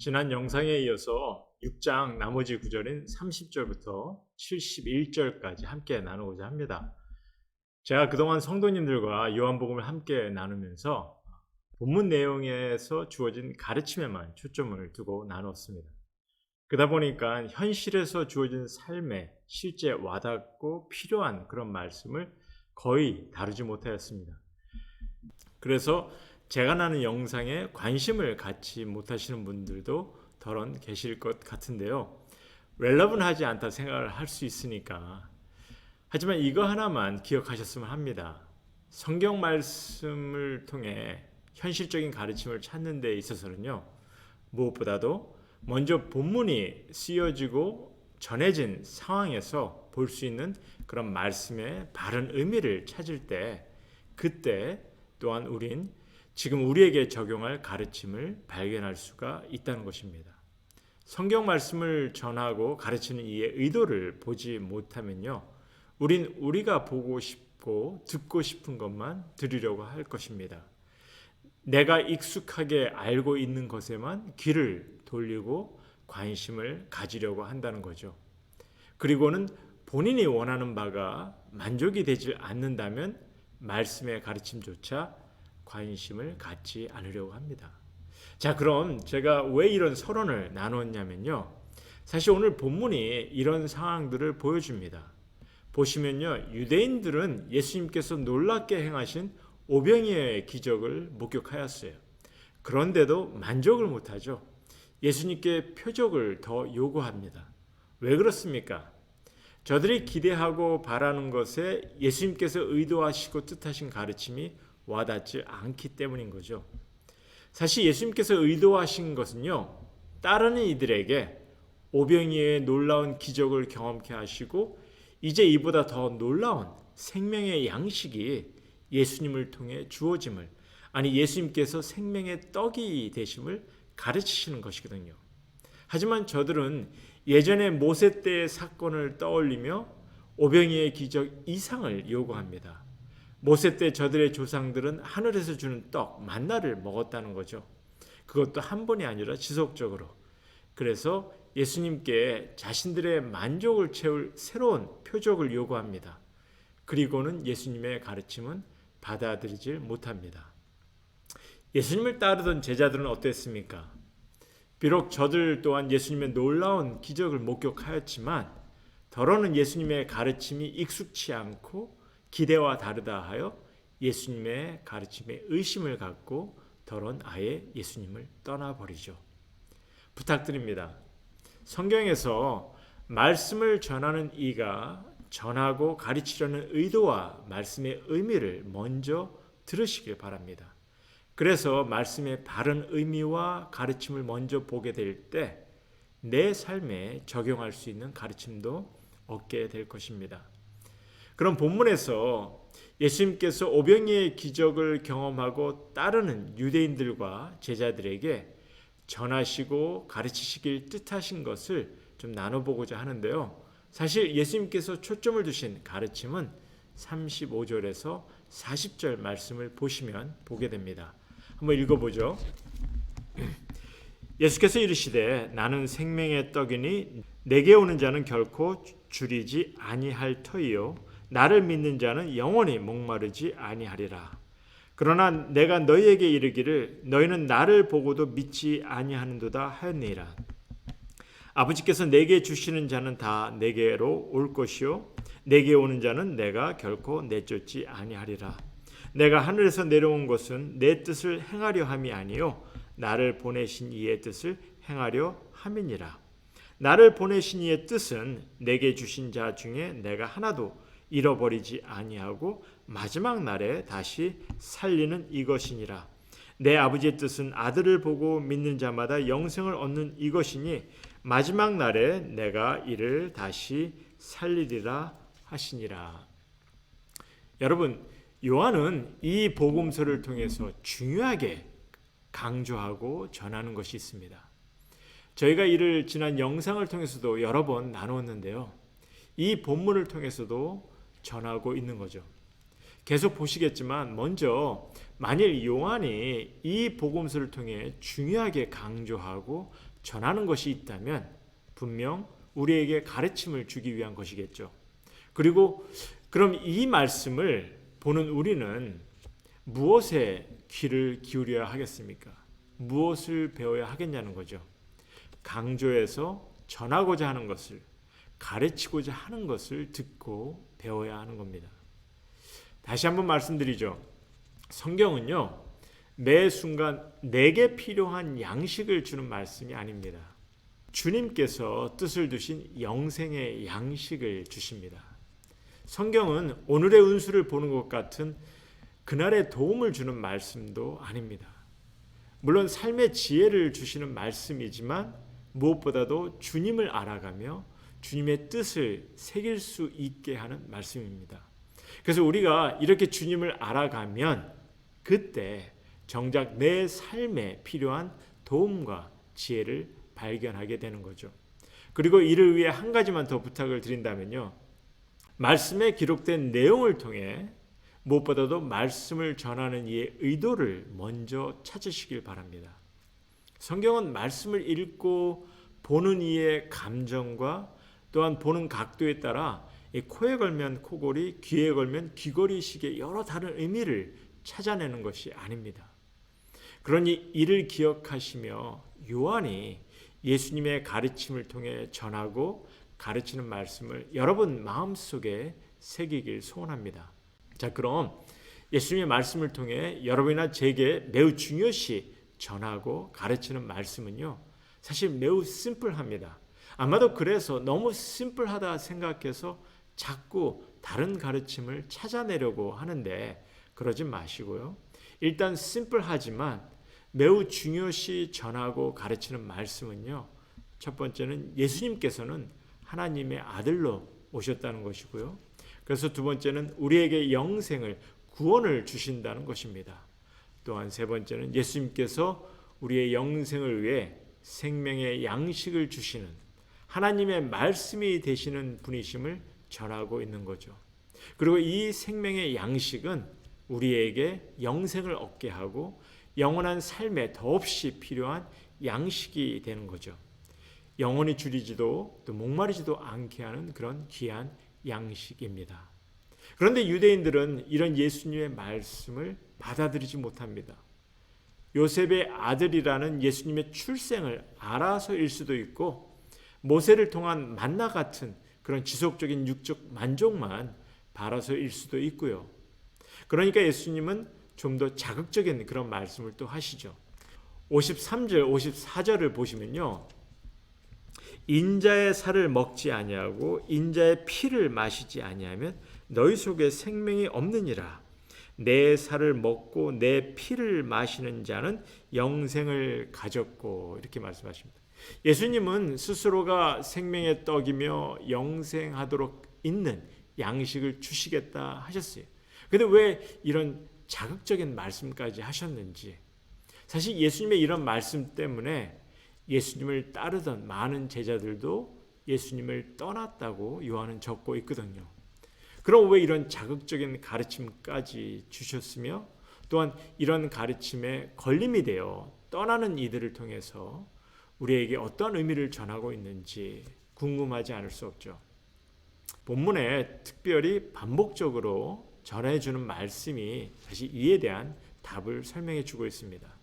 지난 영상에 이어서 6장 나머지 구절인 30절부터 71절까지 함께 나누고자 합니다. 제가 그동안 성도님들과 요한복음을 함께 나누면서 본문 내용에서 주어진 가르침에만 초점을 두고 나눴습니다. 그러다 보니까 현실에서 주어진 삶에 실제 와닿고 필요한 그런 말씀을 거의 다루지 못하였습니다. 그래서 제가 나눈 영상에 관심을 갖지 못하시는 분들도 덜언 계실 것 같은데요. 렐러블하지 않다 생각을 할 수 있으니까. 하지만 이거 하나만 기억하셨으면 합니다. 성경 말씀을 통해 현실적인 가르침을 찾는 데 있어서는요. 무엇보다도 먼저 본문이 쓰여지고 전해진 상황에서 볼 수 있는 그런 말씀의 바른 의미를 찾을 때 그때 또한 우린 지금 우리에게 적용할 가르침을 발견할 수가 있다는 것입니다. 성경 말씀을 전하고 가르치는 이의 의도를 보지 못하면요. 우린 우리가 보고 싶고 듣고 싶은 것만 들으려고 할 것입니다. 내가 익숙하게 알고 있는 것에만 귀를 돌리고 관심을 가지려고 한다는 거죠. 그리고는 본인이 원하는 바가 만족이 되지 않는다면 말씀의 가르침조차 관심을 갖지 않으려고 합니다. 자, 그럼 제가 왜 이런 서론을 나눴냐면요. 사실 오늘 본문이 이런 상황들을 보여줍니다. 보시면요. 유대인들은 예수님께서 놀랍게 행하신 오병이어의 기적을 목격하였어요. 그런데도 만족을 못하죠. 예수님께 표적을 더 요구합니다. 왜 그렇습니까? 저들이 기대하고 바라는 것에 예수님께서 의도하시고 뜻하신 가르침이 와닿지 않기 때문인 거죠. 사실 예수님께서 의도하신 것은요. 따르는 이들에게 오병이어의 놀라운 기적을 경험케 하시고 이제 이보다 더 놀라운 생명의 양식이 예수님을 통해 주어짐을, 아니 예수님께서 생명의 떡이 되심을 가르치시는 것이거든요. 하지만 저들은 예전의 모세 때의 사건을 떠올리며 오병이어의 기적 이상을 요구합니다. 모세 때 저들의 조상들은 하늘에서 주는 떡, 만나를 먹었다는 거죠. 그것도 한 번이 아니라 지속적으로. 그래서 예수님께 자신들의 만족을 채울 새로운 표적을 요구합니다. 그리고는 예수님의 가르침은 받아들이질 못합니다. 예수님을 따르던 제자들은 어땠습니까? 비록 저들 또한 예수님의 놀라운 기적을 목격하였지만 더러는 예수님의 가르침이 익숙치 않고 기대와 다르다 하여 예수님의 가르침에 의심을 갖고 더러는 아예 예수님을 떠나버리죠. 부탁드립니다. 성경에서 말씀을 전하는 이가 전하고 가르치려는 의도와 말씀의 의미를 먼저 들으시길 바랍니다. 그래서 말씀의 바른 의미와 가르침을 먼저 보게 될 때 내 삶에 적용할 수 있는 가르침도 얻게 될 것입니다. 그럼 본문에서 예수님께서 오병이어의 기적을 경험하고 따르는 유대인들과 제자들에게 전하시고 가르치시길 뜻하신 것을 좀 나눠보고자 하는데요. 사실 예수님께서 초점을 두신 가르침은 35절에서 40절 말씀을 보시면 보게 됩니다. 한번 읽어보죠. 예수께서 이르시되 나는 생명의 떡이니 내게 오는 자는 결코 줄이지 아니할 터이요 나를 믿는 자는 영원히 목마르지 아니하리라. 그러나 내가 너희에게 이르기를 너희는 나를 보고도 믿지 아니하는도다 하였느니라. 아버지께서 내게 주시는 자는 다 내게로 올 것이요 내게 오는 자는 내가 결코 내쫓지 아니하리라. 내가 하늘에서 내려온 것은 내 뜻을 행하려 함이 아니요 나를 보내신 이의 뜻을 행하려 함이니라. 나를 보내신 이의 뜻은 내게 주신 자 중에 내가 하나도 잃어버리지 아니하고 마지막 날에 다시 살리는 이것이니라. 내 아버지의 뜻은 아들을 보고 믿는 자마다 영생을 얻는 이것이니 마지막 날에 내가 이를 다시 살리리라 하시니라. 여러분, 요한은 이 복음서를 통해서 중요하게 강조하고 전하는 것이 있습니다. 저희가 이를 지난 영상을 통해서도 여러 번 나누었는데요. 이 본문을 통해서도 전하고 있는 거죠. 계속 보시겠지만 먼저 만일 요한이 이 복음서를 통해 중요하게 강조하고 전하는 것이 있다면 분명 우리에게 가르침을 주기 위한 것이겠죠. 그리고 그럼 이 말씀을 보는 우리는 무엇에 귀를 기울여야 하겠습니까? 무엇을 배워야 하겠냐는 거죠. 강조해서 전하고자 하는 것을, 가르치고자 하는 것을 듣고 배워야 하는 겁니다. 다시 한번 말씀드리죠. 성경은요, 매 순간 내게 필요한 양식을 주는 말씀이 아닙니다. 주님께서 뜻을 두신 영생의 양식을 주십니다. 성경은 오늘의 운수를 보는 것 같은 그날의 도움을 주는 말씀도 아닙니다. 물론 삶의 지혜를 주시는 말씀이지만 무엇보다도 주님을 알아가며 주님의 뜻을 새길 수 있게 하는 말씀입니다. 그래서 우리가 이렇게 주님을 알아가면 그때 정작 내 삶에 필요한 도움과 지혜를 발견하게 되는 거죠. 그리고 이를 위해 한 가지만 더 부탁을 드린다면요. 말씀에 기록된 내용을 통해 무엇보다도 말씀을 전하는 이의 의도를 먼저 찾으시길 바랍니다. 성경은 말씀을 읽고 보는 이의 감정과 또한 보는 각도에 따라 코에 걸면 코골이, 귀에 걸면 귀걸이식의 여러 다른 의미를 찾아내는 것이 아닙니다. 그러니 이를 기억하시며 요한이 예수님의 가르침을 통해 전하고 가르치는 말씀을 여러분 마음속에 새기길 소원합니다. 자, 그럼 예수님의 말씀을 통해 여러분이나 제게 매우 중요시 전하고 가르치는 말씀은요, 사실 매우 심플합니다. 아마도 그래서 너무 심플하다 생각해서 자꾸 다른 가르침을 찾아내려고 하는데 그러지 마시고요. 일단 심플하지만 매우 중요시 전하고 가르치는 말씀은요, 첫 번째는 예수님께서는 하나님의 아들로 오셨다는 것이고요. 그래서 두 번째는 우리에게 영생을, 구원을 주신다는 것입니다. 또한 세 번째는 예수님께서 우리의 영생을 위해 생명의 양식을 주시는 하나님의 말씀이 되시는 분이심을 전하고 있는 거죠. 그리고 이 생명의 양식은 우리에게 영생을 얻게 하고 영원한 삶에 더없이 필요한 양식이 되는 거죠. 영원히 줄이지도 또 목마르지도 않게 하는 그런 귀한 양식입니다. 그런데 유대인들은 이런 예수님의 말씀을 받아들이지 못합니다. 요셉의 아들이라는 예수님의 출생을 알아서일 수도 있고 모세를 통한 만나 같은 그런 지속적인 육적 만족만 바라서일 수도 있고요. 그러니까 예수님은 좀 더 자극적인 그런 말씀을 또 하시죠. 53절, 54절을 보시면요. 인자의 살을 먹지 아니하고 인자의 피를 마시지 아니하면 너희 속에 생명이 없느니라. 내 살을 먹고 내 피를 마시는 자는 영생을 가졌고, 이렇게 말씀하십니다. 예수님은 스스로가 생명의 떡이며 영생하도록 있는 양식을 주시겠다 하셨어요. 그런데 왜 이런 자극적인 말씀까지 하셨는지, 사실 예수님의 이런 말씀 때문에 예수님을 따르던 많은 제자들도 예수님을 떠났다고 요한은 적고 있거든요. 그럼 왜 이런 자극적인 가르침까지 주셨으며 또한 이런 가르침에 걸림이 되어 떠나는 이들을 통해서 우리에게 어떤 의미를 전하고 있는지 궁금하지 않을 수 없죠. 본문에 특별히 반복적으로 전해주는 말씀이 사실 이에 대한 답을 설명해 주고 있습니다.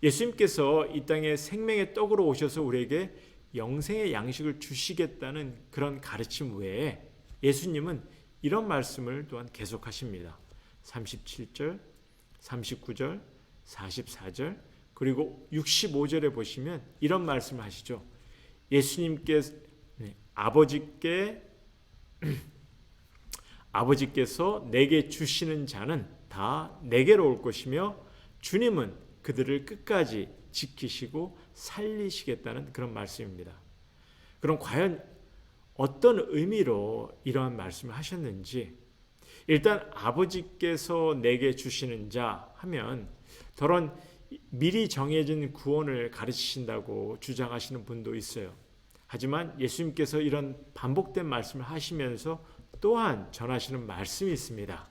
예수님께서 이 땅에 생명의 떡으로 오셔서 우리에게 영생의 양식을 주시겠다는 그런 가르침 외에 예수님은 이런 말씀을 또한 계속하십니다. 37절, 39절, 44절, 그리고 65절에 보시면 이런 말씀을 하시죠. 예수님께서 아버지께서 내게 주시는 자는 다 내게로 올 것이며 주님은 그들을 끝까지 지키시고 살리시겠다는 그런 말씀입니다. 그럼 과연 어떤 의미로 이러한 말씀을 하셨는지, 일단 아버지께서 내게 주시는 자 하면 더런 미리 정해진 구원을 가르치신다고 주장하시는 분도 있어요. 하지만 예수님께서 이런 반복된 말씀을 하시면서 또한 전하시는 말씀이 있습니다.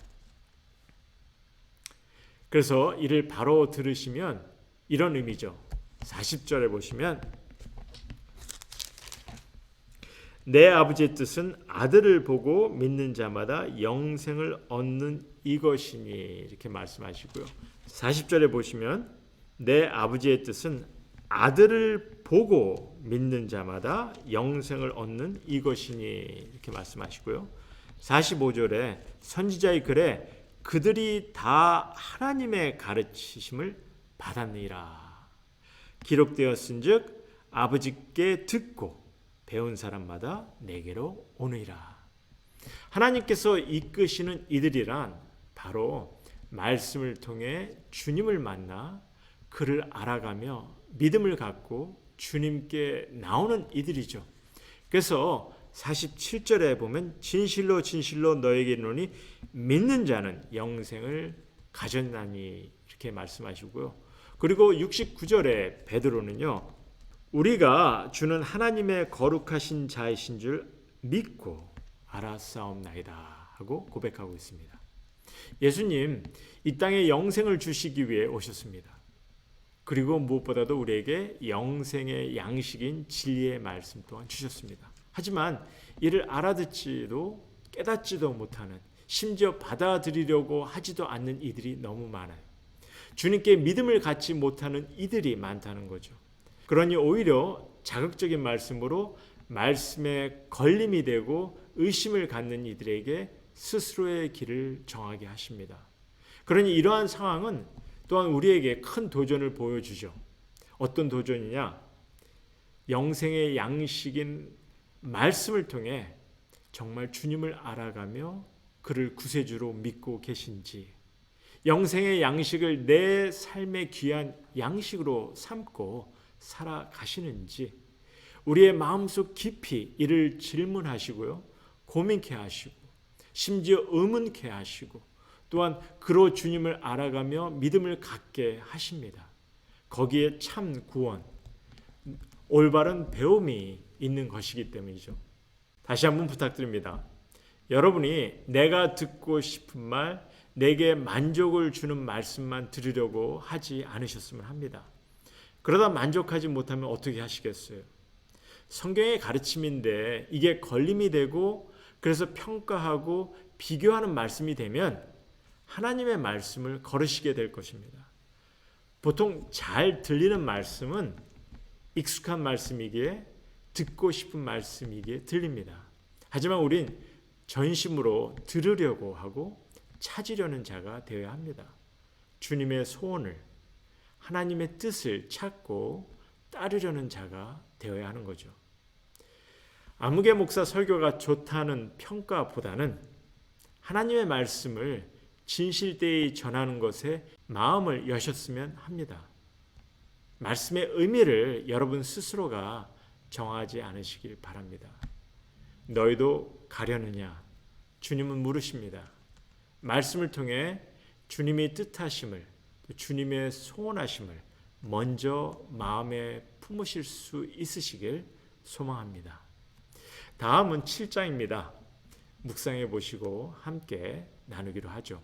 그래서 이를 바로 들으시면 이런 의미죠. 40절에 보시면 내 아버지의 뜻은 아들을 보고 믿는 자마다 영생을 얻는 이것이니 이렇게 말씀하시고요. 40절에 보시면 내 아버지의 뜻은 아들을 보고 믿는 자마다 영생을 얻는 이것이니 이렇게 말씀하시고요. 45절에 선지자의 글에 그들이 다 하나님의 가르치심을 받았느니라. 기록되었은즉 아버지께 듣고 배운 사람마다 내게로 오느니라. 하나님께서 이끄시는 이들이란 바로 말씀을 통해 주님을 만나 그를 알아가며 믿음을 갖고 주님께 나오는 이들이죠. 그래서 47절에 보면 진실로 진실로 너에게 이르노니 믿는 자는 영생을 가졌나니 이렇게 말씀하시고요. 그리고 69절에 베드로는요. 우리가 주는 하나님의 거룩하신 자이신 줄 믿고 알았사옵나이다 하고 고백하고 있습니다. 예수님 이 땅에 영생을 주시기 위해 오셨습니다. 그리고 무엇보다도 우리에게 영생의 양식인 진리의 말씀 또한 주셨습니다. 하지만 이를 알아듣지도 깨닫지도 못하는, 심지어 받아들이려고 하지도 않는 이들이 너무 많아요. 주님께 믿음을 갖지 못하는 이들이 많다는 거죠. 그러니 오히려 자극적인 말씀으로 말씀에 걸림이 되고 의심을 갖는 이들에게 스스로의 길을 정하게 하십니다. 그러니 이러한 상황은 또한 우리에게 큰 도전을 보여주죠. 어떤 도전이냐? 영생의 양식인 말씀을 통해 정말 주님을 알아가며 그를 구세주로 믿고 계신지, 영생의 양식을 내 삶의 귀한 양식으로 삼고 살아가시는지 우리의 마음속 깊이 이를 질문하시고요. 고민케 하시고 심지어 의문케 하시고 또한 그로 주님을 알아가며 믿음을 갖게 하십니다. 거기에 참 구원, 올바른 배움이 있는 것이기 때문이죠. 다시 한번 부탁드립니다. 여러분이 내가 듣고 싶은 말, 내게 만족을 주는 말씀만 들으려고 하지 않으셨으면 합니다. 그러다 만족하지 못하면 어떻게 하시겠어요? 성경의 가르침인데 이게 걸림이 되고 그래서 평가하고 비교하는 말씀이 되면 하나님의 말씀을 거르시게 될 것입니다. 보통 잘 들리는 말씀은 익숙한 말씀이기에 듣고 싶은 말씀이기에 들립니다. 하지만 우린 전심으로 들으려고 하고 찾으려는 자가 되어야 합니다. 주님의 소원을, 하나님의 뜻을 찾고 따르려는 자가 되어야 하는 거죠. 아무개 목사 설교가 좋다는 평가보다는 하나님의 말씀을 진실되이 전하는 것에 마음을 여셨으면 합니다. 말씀의 의미를 여러분 스스로가 정하지 않으시길 바랍니다. 너희도 가려느냐? 주님은 물으십니다. 말씀을 통해 주님이 뜻하심을, 주님의 소원하심을 먼저 마음에 품으실 수 있으시길 소망합니다. 다음은 7장입니다. 묵상해 보시고 함께 나누기로 하죠.